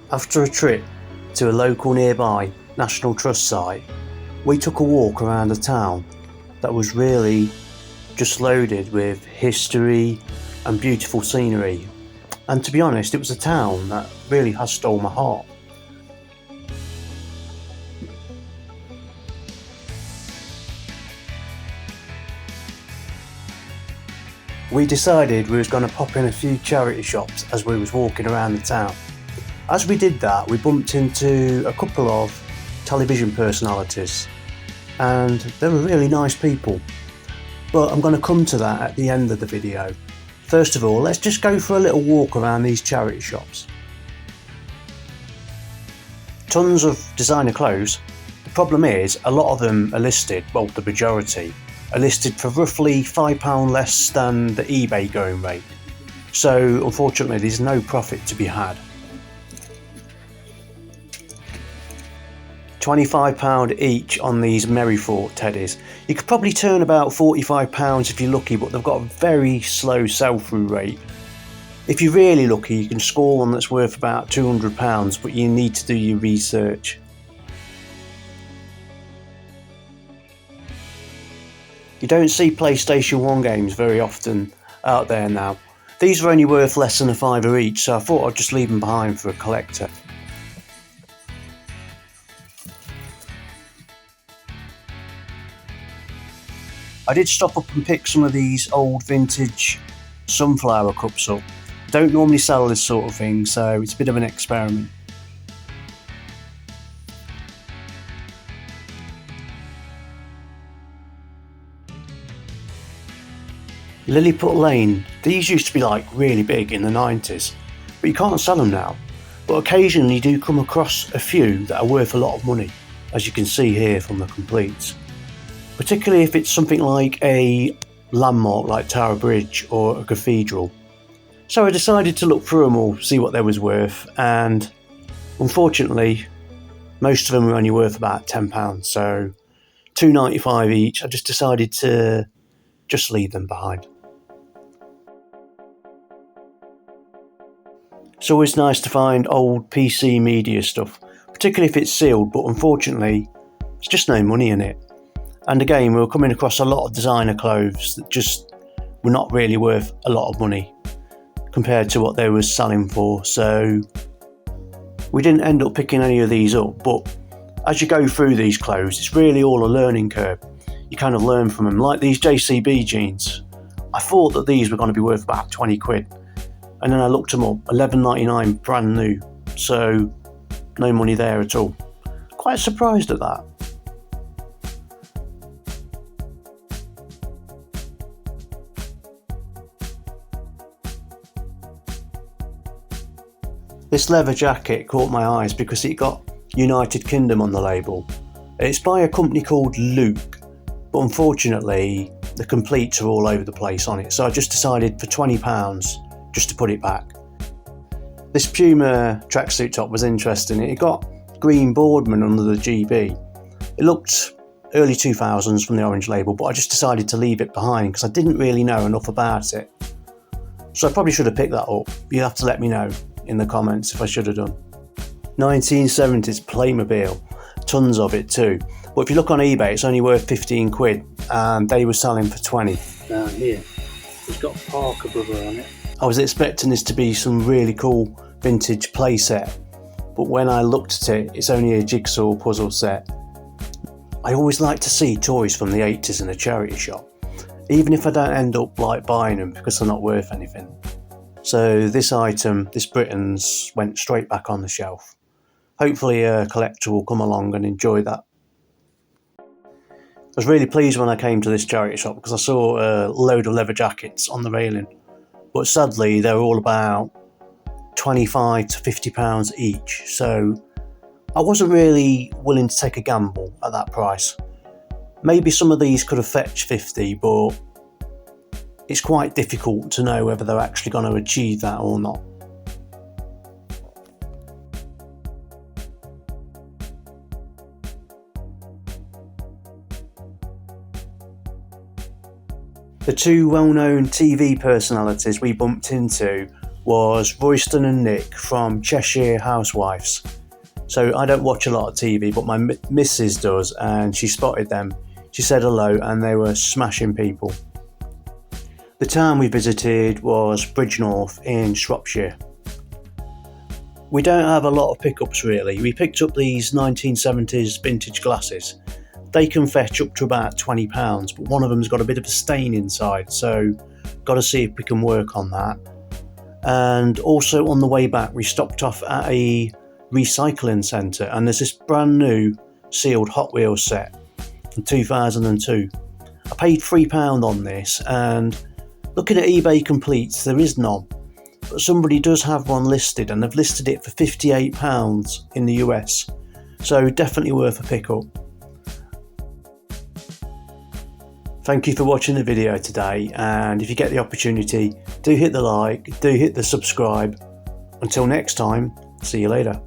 After a trip to a local nearby National Trust site, we took a walk around a town that was really just loaded with history and beautiful scenery. And to be honest, it was a town that really has stole my heart. We decided we was going to pop in a few charity shops as we was walking around the town. As we did that, we bumped into a couple of television personalities, and they were really nice people. But I'm going to come to that at the end of the video. First of all, let's just go for a little walk around these charity shops. Tons of designer clothes. The problem is, a lot of them are listed, well, the majority, are listed for roughly £5 less than the eBay going rate. So unfortunately, there's no profit to be had. £25 each on these Merryfort teddies. You could probably turn about £45 if you're lucky, but they've got a very slow sell-through rate. If you're really lucky, you can score one that's worth about £200, but you need to do your research. You don't see PlayStation 1 games very often out there now. These are only worth less than £5 each, so I thought I'd just leave them behind for a collector. I did stop up and pick some of these old vintage sunflower cups up. I don't normally sell this sort of thing, so it's a bit of an experiment. Lilliput Lane. These used to be like really big in the 90s, but you can't sell them now. But occasionally you do come across a few that are worth a lot of money, as you can see here from the completes. Particularly if it's something like a landmark like Tower Bridge or a cathedral. So I decided to look through them all, see what they was worth, and unfortunately most of them were only worth about £10, so £2.95 each. I just decided to just leave them behind. It's always nice to find old PC media stuff, particularly if it's sealed, but unfortunately there's just no money in it. And again, we were coming across a lot of designer clothes that just were not really worth a lot of money compared to what they were selling for. So we didn't end up picking any of these up. But as you go through these clothes, it's really all a learning curve. You kind of learn from them. Like these JCB jeans, I thought that these were going to be worth about 20 quid. And then I looked them up, £11.99 brand new. So no money there at all. Quite surprised at that. This leather jacket caught my eyes because it got United Kingdom on the label. It's by a company called Luke, but unfortunately the completes are all over the place on it, so I just decided for £20 just to put it back. This Puma tracksuit top was interesting. It got green Boardman under the GB. It looked early 2000s from the orange label, but I just decided to leave it behind because I didn't really know enough about it. So I probably should have picked that up. You'll have to let me know in the comments if I should have done. 1970s Playmobil, tons of it too. But if you look on eBay, it's only worth 15 quid and they were selling for 20. Down here, it's got Parker Brother on it. I was expecting this to be some really cool vintage play set, but when I looked at it, it's only a jigsaw puzzle set. I always like to see toys from the 80s in a charity shop, even if I don't end up like buying them because they're not worth anything. So this item, this Britain's, went straight back on the shelf. Hopefully a collector will come along and enjoy that. I was really pleased when I came to this charity shop because I saw a load of leather jackets on the railing, but sadly they're all about £25 to £50 each, so I wasn't really willing to take a gamble at that price. Maybe some of these could have fetched 50, but it's quite difficult to know whether they're actually going to achieve that or not. The two well-known TV personalities we bumped into was Royston and Nick from Cheshire Housewives. So I don't watch a lot of TV, but my missus does, and she spotted them. She said hello, and they were smashing people. The town we visited was Bridgenorth in Shropshire. We don't have a lot of pickups really. We picked up these 1970s vintage glasses. They can fetch up to about £20, but one of them's got a bit of a stain inside, so got to see if we can work on that. And also on the way back, we stopped off at a recycling centre, and there's this brand new sealed Hot Wheels set from 2002. I paid £3 on this, and looking at eBay Completes, there is none, but somebody does have one listed, and they've listed it for £58 in the US, so definitely worth a pickup. Thank you for watching the video today, and if you get the opportunity, do hit the like, do hit the subscribe. Until next time, see you later.